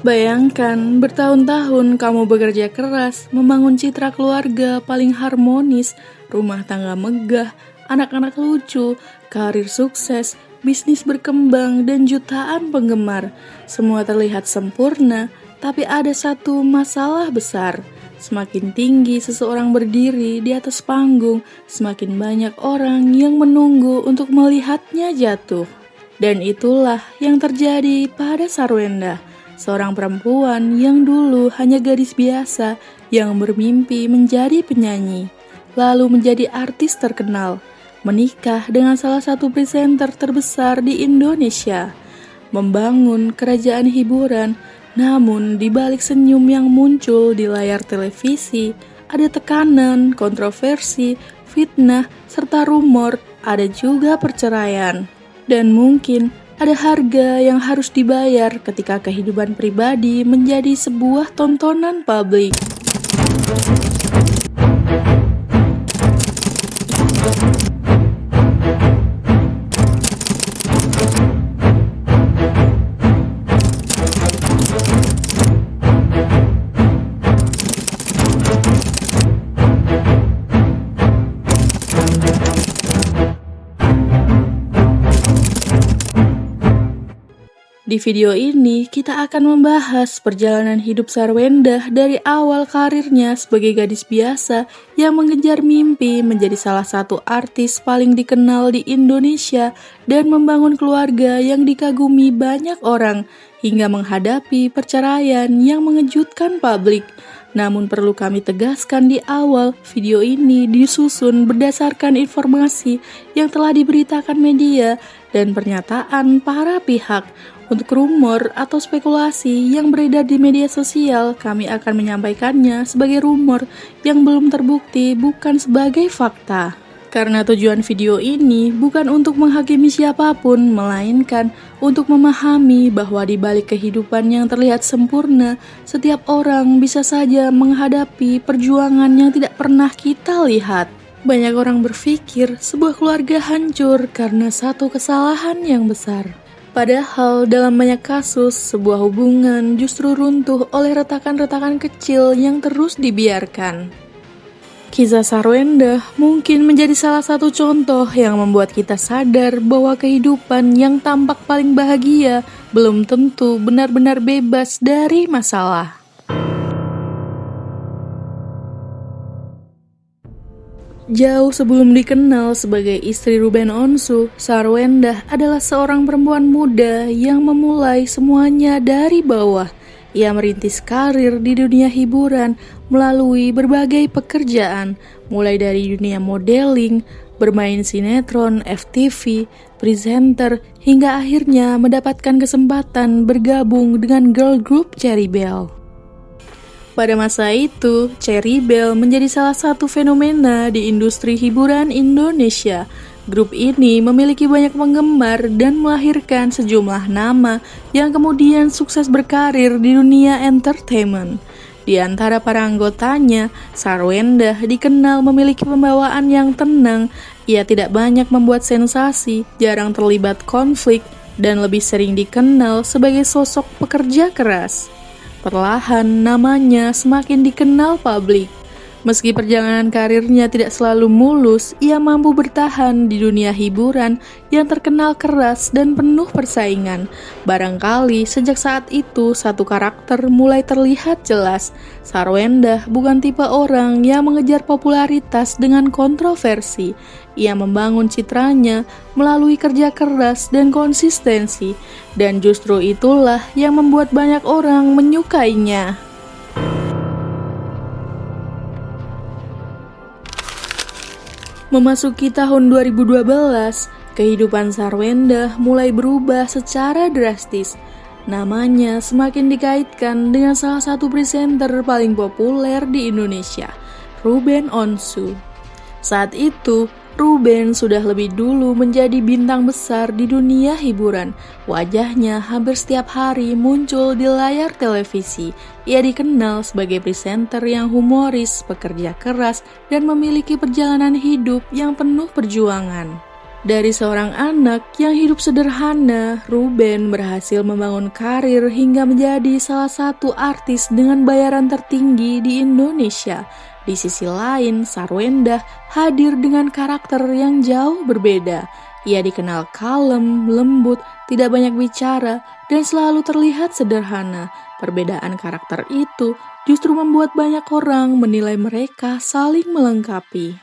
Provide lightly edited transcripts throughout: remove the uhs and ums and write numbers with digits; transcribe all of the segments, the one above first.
Bayangkan, bertahun-tahun kamu bekerja keras, membangun citra keluarga paling harmonis, rumah tangga megah, anak-anak lucu, karir sukses, bisnis berkembang, dan jutaan penggemar. Semua terlihat sempurna, tapi ada satu masalah besar. Semakin tinggi seseorang berdiri di atas panggung, semakin banyak orang yang menunggu untuk melihatnya jatuh. Dan itulah yang terjadi pada Sarwenda, seorang perempuan yang dulu hanya gadis biasa yang bermimpi menjadi penyanyi, lalu menjadi artis terkenal, menikah dengan salah satu presenter terbesar di Indonesia, membangun kerajaan hiburan. Namun di balik senyum yang muncul di layar televisi, ada tekanan, kontroversi, fitnah, serta rumor, ada juga perceraian. Dan mungkin ada harga yang harus dibayar ketika kehidupan pribadi menjadi sebuah tontonan publik. Di video ini, kita akan membahas perjalanan hidup Sarwenda dari awal karirnya sebagai gadis biasa yang mengejar mimpi menjadi salah satu artis paling dikenal di Indonesia dan membangun keluarga yang dikagumi banyak orang hingga menghadapi perceraian yang mengejutkan publik. Namun perlu kami tegaskan di awal, video ini disusun berdasarkan informasi yang telah diberitakan media dan pernyataan para pihak. Untuk rumor atau spekulasi yang beredar di media sosial, kami akan menyampaikannya sebagai rumor yang belum terbukti, bukan sebagai fakta. Karena tujuan video ini bukan untuk menghakimi siapapun, melainkan untuk memahami bahwa di balik kehidupan yang terlihat sempurna, setiap orang bisa saja menghadapi perjuangan yang tidak pernah kita lihat. Banyak orang berpikir sebuah keluarga hancur karena satu kesalahan yang besar. Padahal dalam banyak kasus, sebuah hubungan justru runtuh oleh retakan-retakan kecil yang terus dibiarkan. Kisah Sarwenda mungkin menjadi salah satu contoh yang membuat kita sadar bahwa kehidupan yang tampak paling bahagia belum tentu benar-benar bebas dari masalah. Jauh sebelum dikenal sebagai istri Ruben Onsu, Sarwenda adalah seorang perempuan muda yang memulai semuanya dari bawah. Ia merintis karir di dunia hiburan melalui berbagai pekerjaan, mulai dari dunia modeling, bermain sinetron, FTV, presenter, hingga akhirnya mendapatkan kesempatan bergabung dengan girl group Cherry Belle. Pada masa itu, Cherry Belle menjadi salah satu fenomena di industri hiburan Indonesia. Grup ini memiliki banyak penggemar dan melahirkan sejumlah nama yang kemudian sukses berkarir di dunia entertainment. Di antara para anggotanya, Sarwenda dikenal memiliki pembawaan yang tenang. Ia tidak banyak membuat sensasi, jarang terlibat konflik, dan lebih sering dikenal sebagai sosok pekerja keras. Perlahan namanya semakin dikenal publik. Meski perjalanan karirnya tidak selalu mulus, ia mampu bertahan di dunia hiburan yang terkenal keras dan penuh persaingan. Barangkali sejak saat itu satu karakter mulai terlihat jelas. Sarwenda bukan tipe orang yang mengejar popularitas dengan kontroversi. Ia membangun citranya melalui kerja keras dan konsistensi, dan justru itulah yang membuat banyak orang menyukainya. Memasuki tahun 2012, kehidupan Sarwenda mulai berubah secara drastis. Namanya semakin dikaitkan dengan salah satu presenter paling populer di Indonesia, Ruben Onsu. Saat itu, Ruben sudah lebih dulu menjadi bintang besar di dunia hiburan. Wajahnya hampir setiap hari muncul di layar televisi. Ia dikenal sebagai presenter yang humoris, pekerja keras, dan memiliki perjalanan hidup yang penuh perjuangan. Dari seorang anak yang hidup sederhana, Ruben berhasil membangun karir hingga menjadi salah satu artis dengan bayaran tertinggi di Indonesia. Di sisi lain, Sarwendah hadir dengan karakter yang jauh berbeda. Ia dikenal kalem, lembut, tidak banyak bicara, dan selalu terlihat sederhana. Perbedaan karakter itu justru membuat banyak orang menilai mereka saling melengkapi.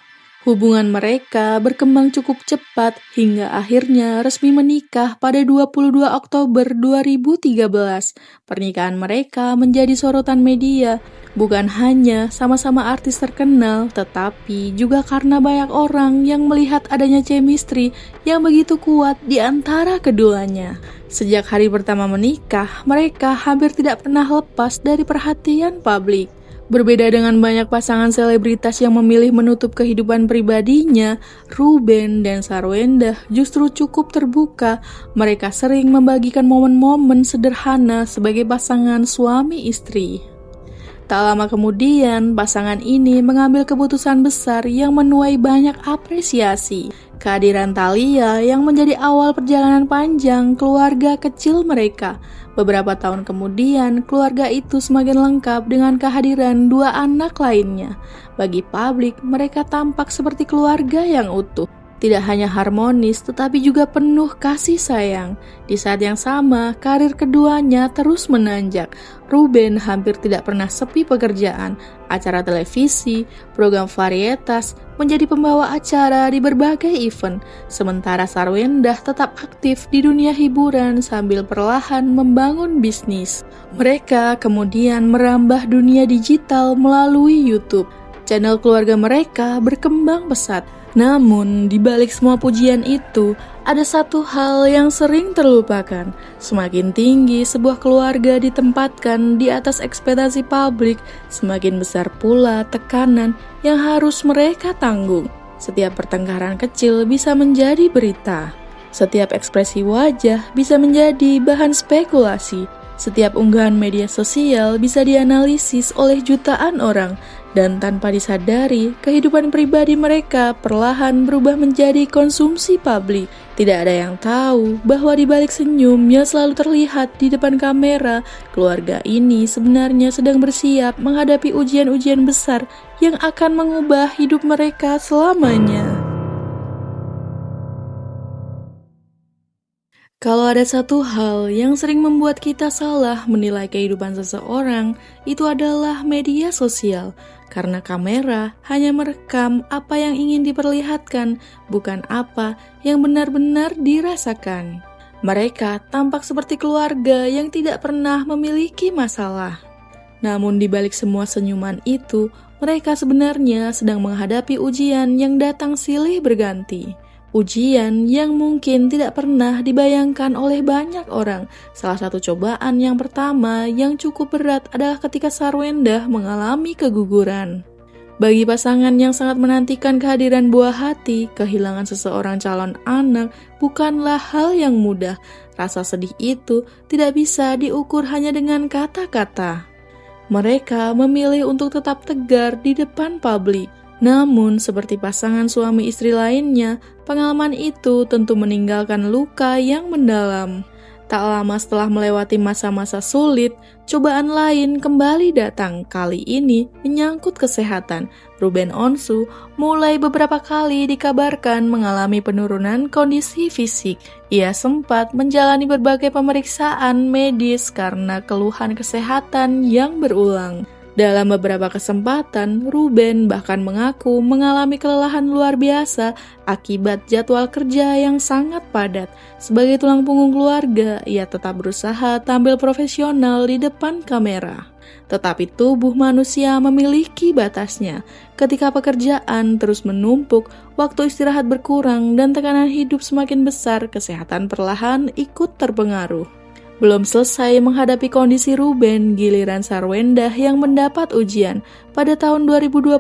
Hubungan mereka berkembang cukup cepat hingga akhirnya resmi menikah pada 22 Oktober 2013. Pernikahan mereka menjadi sorotan media, bukan hanya sama-sama artis terkenal, tetapi juga karena banyak orang yang melihat adanya chemistry yang begitu kuat di antara keduanya. Sejak hari pertama menikah, mereka hampir tidak pernah lepas dari perhatian publik. Berbeda dengan banyak pasangan selebritas yang memilih menutup kehidupan pribadinya, Ruben dan Sarwendah justru cukup terbuka. Mereka sering membagikan momen-momen sederhana sebagai pasangan suami istri. Tak lama kemudian, pasangan ini mengambil keputusan besar yang menuai banyak apresiasi. Kehadiran Thalia yang menjadi awal perjalanan panjang keluarga kecil mereka. Beberapa tahun kemudian, keluarga itu semakin lengkap dengan kehadiran dua anak lainnya. Bagi publik, mereka tampak seperti keluarga yang utuh. Tidak hanya harmonis, tetapi juga penuh kasih sayang. Di saat yang sama, karir keduanya terus menanjak. Ruben hampir tidak pernah sepi pekerjaan. Acara televisi, program varietas, menjadi pembawa acara di berbagai event. Sementara Sarwendah tetap aktif di dunia hiburan sambil perlahan membangun bisnis. Mereka kemudian merambah dunia digital melalui YouTube. Channel keluarga mereka berkembang pesat. Namun, di balik semua pujian itu, ada satu hal yang sering terlupakan. Semakin tinggi sebuah keluarga ditempatkan di atas ekspektasi publik, semakin besar pula tekanan yang harus mereka tanggung. Setiap pertengkaran kecil bisa menjadi berita. Setiap ekspresi wajah bisa menjadi bahan spekulasi. Setiap unggahan media sosial bisa dianalisis oleh jutaan orang, dan tanpa disadari, kehidupan pribadi mereka perlahan berubah menjadi konsumsi publik. Tidak ada yang tahu bahwa di balik senyum yang selalu terlihat di depan kamera, keluarga ini sebenarnya sedang bersiap menghadapi ujian-ujian besar yang akan mengubah hidup mereka selamanya. Kalau ada satu hal yang sering membuat kita salah menilai kehidupan seseorang, itu adalah media sosial. Karena kamera hanya merekam apa yang ingin diperlihatkan, bukan apa yang benar-benar dirasakan. Mereka tampak seperti keluarga yang tidak pernah memiliki masalah. Namun di balik semua senyuman itu, mereka sebenarnya sedang menghadapi ujian yang datang silih berganti. Ujian yang mungkin tidak pernah dibayangkan oleh banyak orang. Salah satu cobaan yang pertama yang cukup berat adalah ketika Sarwendah mengalami keguguran. Bagi pasangan yang sangat menantikan kehadiran buah hati, kehilangan seseorang calon anak bukanlah hal yang mudah. Rasa sedih itu tidak bisa diukur hanya dengan kata-kata. Mereka memilih untuk tetap tegar di depan publik. Namun, seperti pasangan suami istri lainnya, pengalaman itu tentu meninggalkan luka yang mendalam. Tak lama setelah melewati masa-masa sulit, cobaan lain kembali datang. Kali ini menyangkut kesehatan. Ruben Onsu mulai beberapa kali dikabarkan mengalami penurunan kondisi fisik. Ia sempat menjalani berbagai pemeriksaan medis karena keluhan kesehatan yang berulang. Dalam beberapa kesempatan, Ruben bahkan mengaku mengalami kelelahan luar biasa akibat jadwal kerja yang sangat padat. Sebagai tulang punggung keluarga, ia tetap berusaha tampil profesional di depan kamera. Tetapi tubuh manusia memiliki batasnya. Ketika pekerjaan terus menumpuk, waktu istirahat berkurang, dan tekanan hidup semakin besar, kesehatan perlahan ikut terpengaruh. Belum selesai menghadapi kondisi Ruben, giliran Sarwendah yang mendapat ujian. Pada tahun 2022,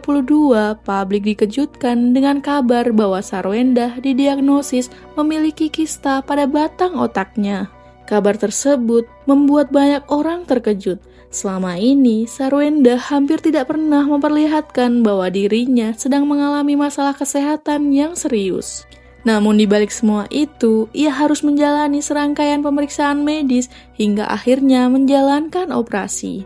publik dikejutkan dengan kabar bahwa Sarwendah didiagnosis memiliki kista pada batang otaknya. Kabar tersebut membuat banyak orang terkejut. Selama ini, Sarwendah hampir tidak pernah memperlihatkan bahwa dirinya sedang mengalami masalah kesehatan yang serius. Namun di balik semua itu, ia harus menjalani serangkaian pemeriksaan medis hingga akhirnya menjalankan operasi.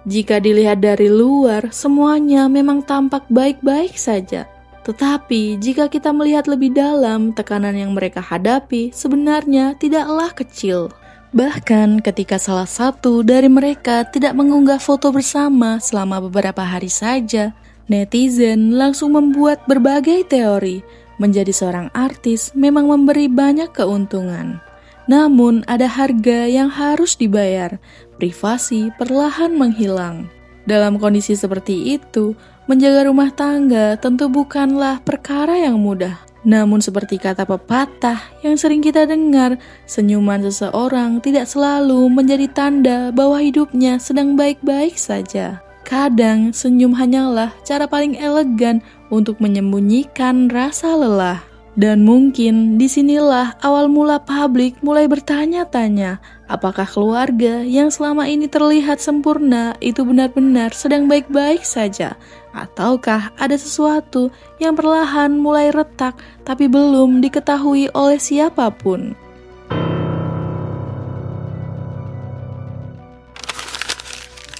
Jika dilihat dari luar, semuanya memang tampak baik-baik saja. Tetapi jika kita melihat lebih dalam, tekanan yang mereka hadapi sebenarnya tidaklah kecil. Bahkan ketika salah satu dari mereka tidak mengunggah foto bersama selama beberapa hari saja, netizen langsung membuat berbagai teori. Menjadi seorang artis memang memberi banyak keuntungan. Namun ada harga yang harus dibayar, privasi perlahan menghilang. Dalam kondisi seperti itu, menjaga rumah tangga tentu bukanlah perkara yang mudah. Namun seperti kata pepatah yang sering kita dengar, senyuman seseorang tidak selalu menjadi tanda bahwa hidupnya sedang baik-baik saja. Kadang senyum hanyalah cara paling elegan untuk menyembunyikan rasa lelah. Dan mungkin disinilah awal mula publik mulai bertanya-tanya, apakah keluarga yang selama ini terlihat sempurna itu benar-benar sedang baik-baik saja? Ataukah ada sesuatu yang perlahan mulai retak tapi belum diketahui oleh siapapun?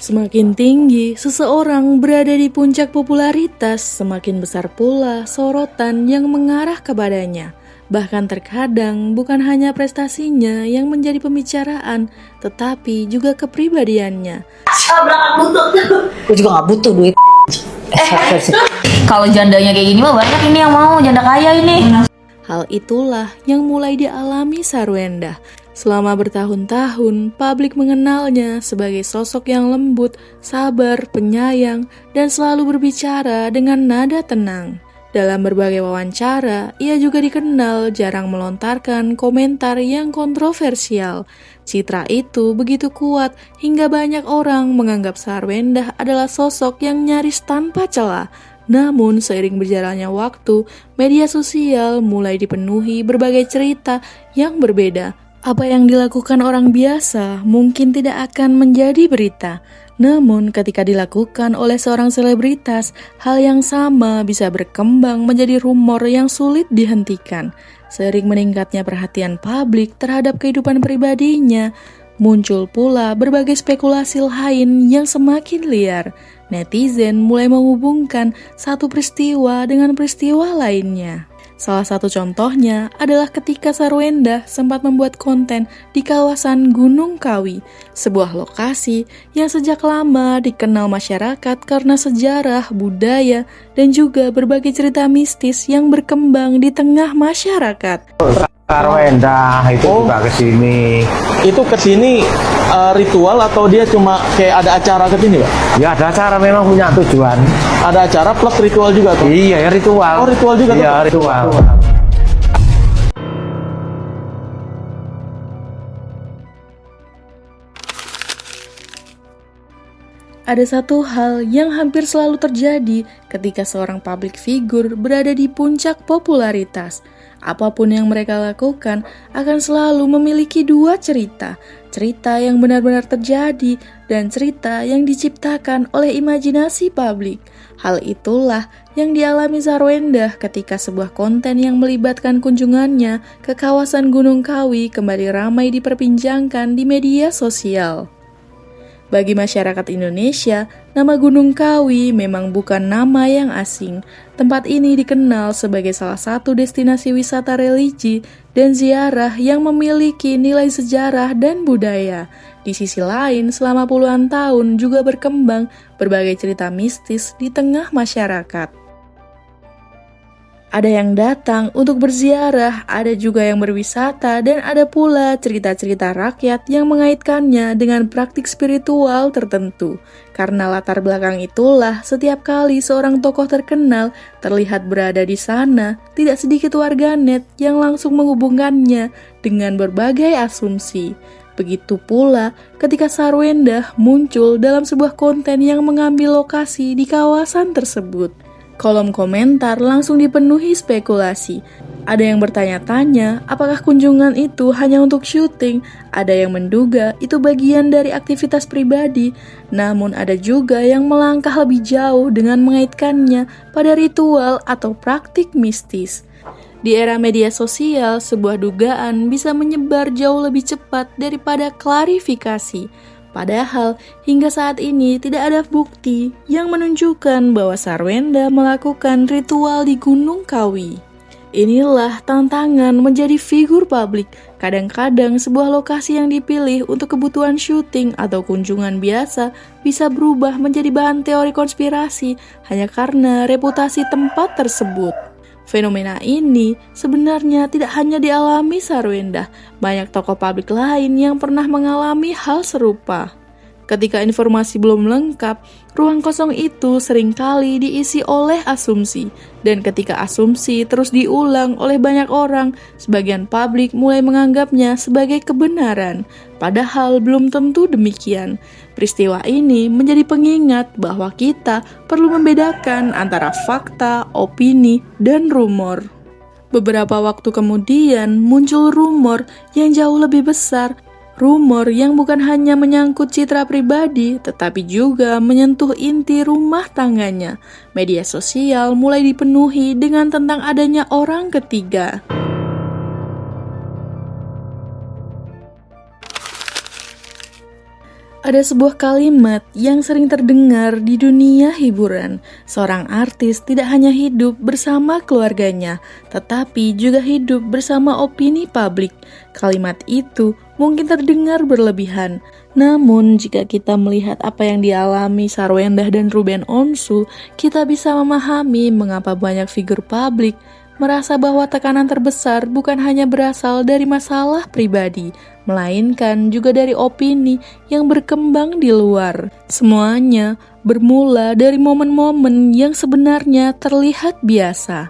Semakin tinggi seseorang berada di puncak popularitas, semakin besar pula sorotan yang mengarah kepadanya. Bahkan terkadang bukan hanya prestasinya yang menjadi pembicaraan, tetapi juga kepribadiannya. Berangkat butut. Gue juga gak butuh duit. Kalau jandanya kayak gini mah banyak ini yang mau, janda kaya ini. Hal itulah yang mulai dialami Sarwenda. Selama bertahun-tahun, publik mengenalnya sebagai sosok yang lembut, sabar, penyayang, dan selalu berbicara dengan nada tenang. Dalam berbagai wawancara, ia juga dikenal jarang melontarkan komentar yang kontroversial. Citra itu begitu kuat hingga banyak orang menganggap Sarwenda adalah sosok yang nyaris tanpa celah. Namun seiring berjalannya waktu, media sosial mulai dipenuhi berbagai cerita yang berbeda. Apa yang dilakukan orang biasa mungkin tidak akan menjadi berita. Namun ketika dilakukan oleh seorang selebritas, hal yang sama bisa berkembang menjadi rumor yang sulit dihentikan. Seiring meningkatnya perhatian publik terhadap kehidupan pribadinya, muncul pula berbagai spekulasi lain yang semakin liar. Netizen mulai menghubungkan satu peristiwa dengan peristiwa lainnya. Salah satu contohnya adalah ketika Sarwenda sempat membuat konten di kawasan Gunung Kawi, sebuah lokasi yang sejak lama dikenal masyarakat karena sejarah, budaya, dan juga berbagai cerita mistis yang berkembang di tengah masyarakat. Sarwenda itu juga kesini. Itu kesini ritual atau dia cuma kayak ada acara kesini, Pak? Ya ada acara, memang punya tujuan. Ada acara plus ritual juga tuh? Iya, ya ritual. Oh, ritual juga tuh? Iya, ritual. Ada satu hal yang hampir selalu terjadi ketika seorang public figure berada di puncak popularitas. Apapun yang mereka lakukan akan selalu memiliki dua cerita. Cerita yang benar-benar terjadi dan cerita yang diciptakan oleh imajinasi publik. Hal itulah yang dialami Sarwenda ketika sebuah konten yang melibatkan kunjungannya ke kawasan Gunung Kawi kembali ramai diperbincangkan di media sosial. Bagi masyarakat Indonesia, nama Gunung Kawi memang bukan nama yang asing. Tempat ini dikenal sebagai salah satu destinasi wisata religi dan ziarah yang memiliki nilai sejarah dan budaya. Di sisi lain, selama puluhan tahun juga berkembang berbagai cerita mistis di tengah masyarakat. Ada yang datang untuk berziarah, ada juga yang berwisata, dan ada pula cerita-cerita rakyat yang mengaitkannya dengan praktik spiritual tertentu. Karena latar belakang itulah, setiap kali seorang tokoh terkenal terlihat berada di sana, tidak sedikit warganet yang langsung menghubungkannya dengan berbagai asumsi. Begitu pula ketika Sarwenda muncul dalam sebuah konten yang mengambil lokasi di kawasan tersebut. Kolom komentar langsung dipenuhi spekulasi. Ada yang bertanya-tanya apakah kunjungan itu hanya untuk syuting, ada yang menduga itu bagian dari aktivitas pribadi, namun ada juga yang melangkah lebih jauh dengan mengaitkannya pada ritual atau praktik mistis. Di era media sosial, sebuah dugaan bisa menyebar jauh lebih cepat daripada klarifikasi. Padahal, hingga saat ini tidak ada bukti yang menunjukkan bahwa Sarwenda melakukan ritual di Gunung Kawi. Inilah tantangan menjadi figur publik. Kadang-kadang sebuah lokasi yang dipilih untuk kebutuhan syuting atau kunjungan biasa bisa berubah menjadi bahan teori konspirasi hanya karena reputasi tempat tersebut. Fenomena ini sebenarnya tidak hanya dialami Sarwenda, banyak tokoh publik lain yang pernah mengalami hal serupa. Ketika informasi belum lengkap, ruang kosong itu seringkali diisi oleh asumsi. Dan ketika asumsi terus diulang oleh banyak orang, sebagian publik mulai menganggapnya sebagai kebenaran. Padahal belum tentu demikian. Peristiwa ini menjadi pengingat bahwa kita perlu membedakan antara fakta, opini, dan rumor. Beberapa waktu kemudian muncul rumor yang jauh lebih besar. Rumor yang bukan hanya menyangkut citra pribadi, tetapi juga menyentuh inti rumah tangganya. Media sosial mulai dipenuhi dengan tentang adanya orang ketiga. Ada sebuah kalimat yang sering terdengar di dunia hiburan. Seorang artis tidak hanya hidup bersama keluarganya, tetapi juga hidup bersama opini publik. Kalimat itu mungkin terdengar berlebihan. Namun, jika kita melihat apa yang dialami Sarwenda dan Ruben Onsu, kita bisa memahami mengapa banyak figur publik merasa bahwa tekanan terbesar bukan hanya berasal dari masalah pribadi, melainkan juga dari opini yang berkembang di luar. Semuanya bermula dari momen-momen yang sebenarnya terlihat biasa.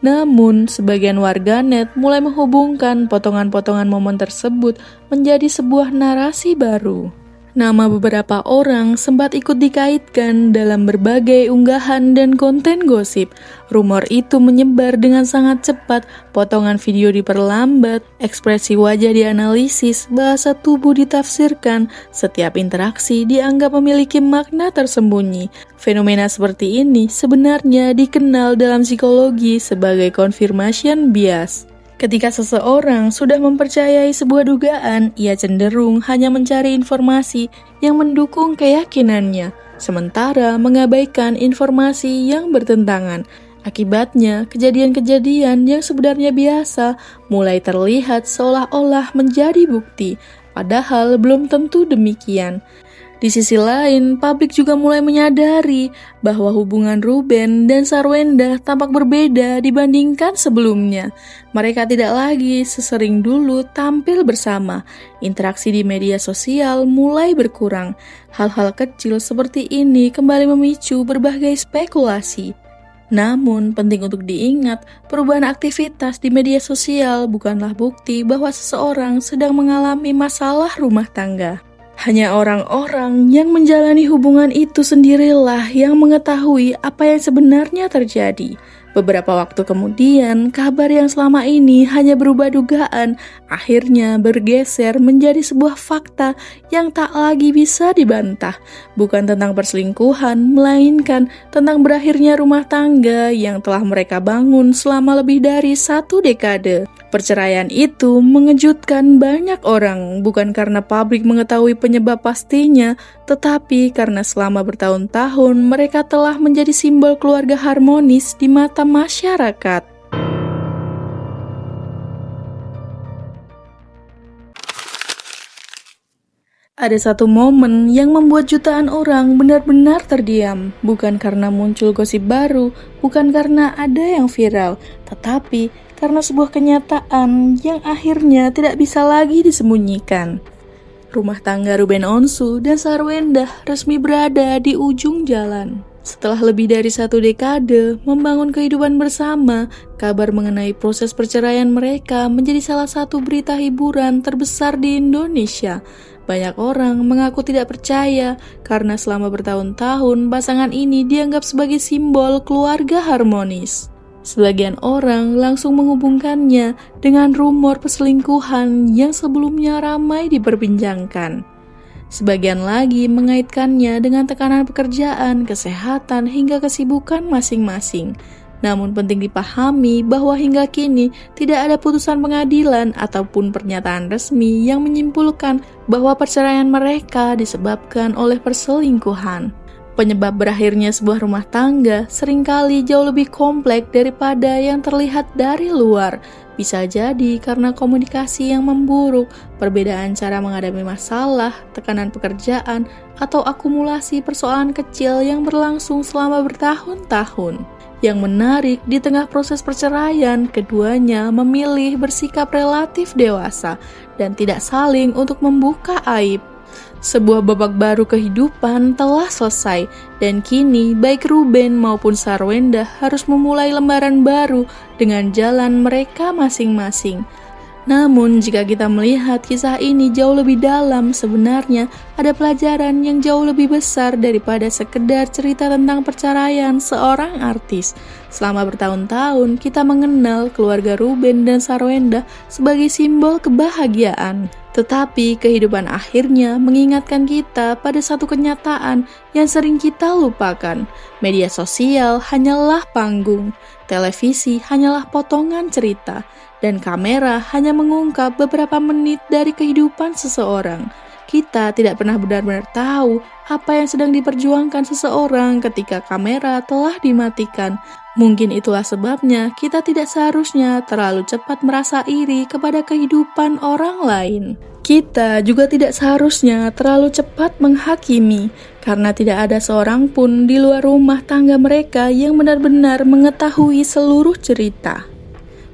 Namun, sebagian warganet mulai menghubungkan potongan-potongan momen tersebut menjadi sebuah narasi baru. Nama beberapa orang sempat ikut dikaitkan dalam berbagai unggahan dan konten gosip. Rumor itu menyebar dengan sangat cepat, potongan video diperlambat, ekspresi wajah dianalisis, bahasa tubuh ditafsirkan, setiap interaksi dianggap memiliki makna tersembunyi. Fenomena seperti ini sebenarnya dikenal dalam psikologi sebagai confirmation bias. Ketika seseorang sudah mempercayai sebuah dugaan, ia cenderung hanya mencari informasi yang mendukung keyakinannya, sementara mengabaikan informasi yang bertentangan. Akibatnya, kejadian-kejadian yang sebenarnya biasa mulai terlihat seolah-olah menjadi bukti, padahal belum tentu demikian. Di sisi lain, publik juga mulai menyadari bahwa hubungan Ruben dan Sarwenda tampak berbeda dibandingkan sebelumnya. Mereka tidak lagi sesering dulu tampil bersama. Interaksi di media sosial mulai berkurang. Hal-hal kecil seperti ini kembali memicu berbagai spekulasi. Namun, penting untuk diingat, perubahan aktivitas di media sosial bukanlah bukti bahwa seseorang sedang mengalami masalah rumah tangga. Hanya orang-orang yang menjalani hubungan itu sendirilah yang mengetahui apa yang sebenarnya terjadi. Beberapa waktu kemudian, kabar yang selama ini hanya berupa dugaan, akhirnya bergeser menjadi sebuah fakta yang tak lagi bisa dibantah. Bukan tentang perselingkuhan, melainkan tentang berakhirnya rumah tangga yang telah mereka bangun selama lebih dari 1 dekade. Perceraian itu mengejutkan banyak orang, bukan karena publik mengetahui penyebab pastinya, tetapi karena selama bertahun-tahun mereka telah menjadi simbol keluarga harmonis di mata masyarakat. Ada satu momen yang membuat jutaan orang benar-benar terdiam, bukan karena muncul gosip baru, bukan karena ada yang viral, tetapi karena sebuah kenyataan yang akhirnya tidak bisa lagi disembunyikan. Rumah tangga Ruben Onsu dan Sarwenda resmi berada di ujung jalan. Setelah lebih dari 1 dekade membangun kehidupan bersama, kabar mengenai proses perceraian mereka menjadi salah satu berita hiburan terbesar di Indonesia. Banyak orang mengaku tidak percaya karena selama bertahun-tahun pasangan ini dianggap sebagai simbol keluarga harmonis. Sebagian orang langsung menghubungkannya dengan rumor perselingkuhan yang sebelumnya ramai diperbincangkan. Sebagian lagi mengaitkannya dengan tekanan pekerjaan, kesehatan, hingga kesibukan masing-masing. Namun penting dipahami bahwa hingga kini tidak ada putusan pengadilan ataupun pernyataan resmi yang menyimpulkan bahwa perceraian mereka disebabkan oleh perselingkuhan. Penyebab berakhirnya sebuah rumah tangga seringkali jauh lebih kompleks daripada yang terlihat dari luar. Bisa jadi karena komunikasi yang memburuk, perbedaan cara menghadapi masalah, tekanan pekerjaan, atau akumulasi persoalan kecil yang berlangsung selama bertahun-tahun. Yang menarik, di tengah proses perceraian, keduanya memilih bersikap relatif dewasa dan tidak saling untuk membuka aib. Sebuah babak baru kehidupan telah selesai, dan kini baik Ruben maupun Sarwenda harus memulai lembaran baru dengan jalan mereka masing-masing. Namun, jika kita melihat kisah ini jauh lebih dalam, sebenarnya ada pelajaran yang jauh lebih besar daripada sekedar cerita tentang perceraian seorang artis. Selama bertahun-tahun, kita mengenal keluarga Ruben dan Sarwenda sebagai simbol kebahagiaan. Tetapi kehidupan akhirnya mengingatkan kita pada satu kenyataan yang sering kita lupakan. Media sosial hanyalah panggung, televisi hanyalah potongan cerita, dan kamera hanya mengungkap beberapa menit dari kehidupan seseorang. Kita tidak pernah benar-benar tahu apa yang sedang diperjuangkan seseorang ketika kamera telah dimatikan. Mungkin itulah sebabnya kita tidak seharusnya terlalu cepat merasa iri kepada kehidupan orang lain. Kita juga tidak seharusnya terlalu cepat menghakimi, karena tidak ada seorang pun di luar rumah tangga mereka yang benar-benar mengetahui seluruh cerita.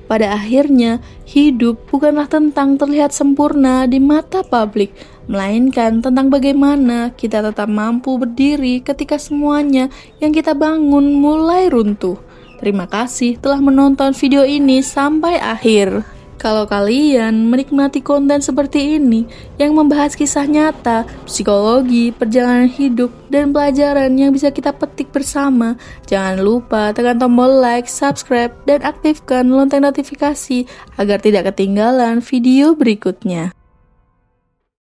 Pada akhirnya, hidup bukanlah tentang terlihat sempurna di mata publik, melainkan tentang bagaimana kita tetap mampu berdiri ketika semuanya yang kita bangun mulai runtuh. Terima kasih telah menonton video ini sampai akhir. Kalau kalian menikmati konten seperti ini yang membahas kisah nyata, psikologi, perjalanan hidup, dan pelajaran yang bisa kita petik bersama, jangan lupa tekan tombol like, subscribe, dan aktifkan lonceng notifikasi agar tidak ketinggalan video berikutnya.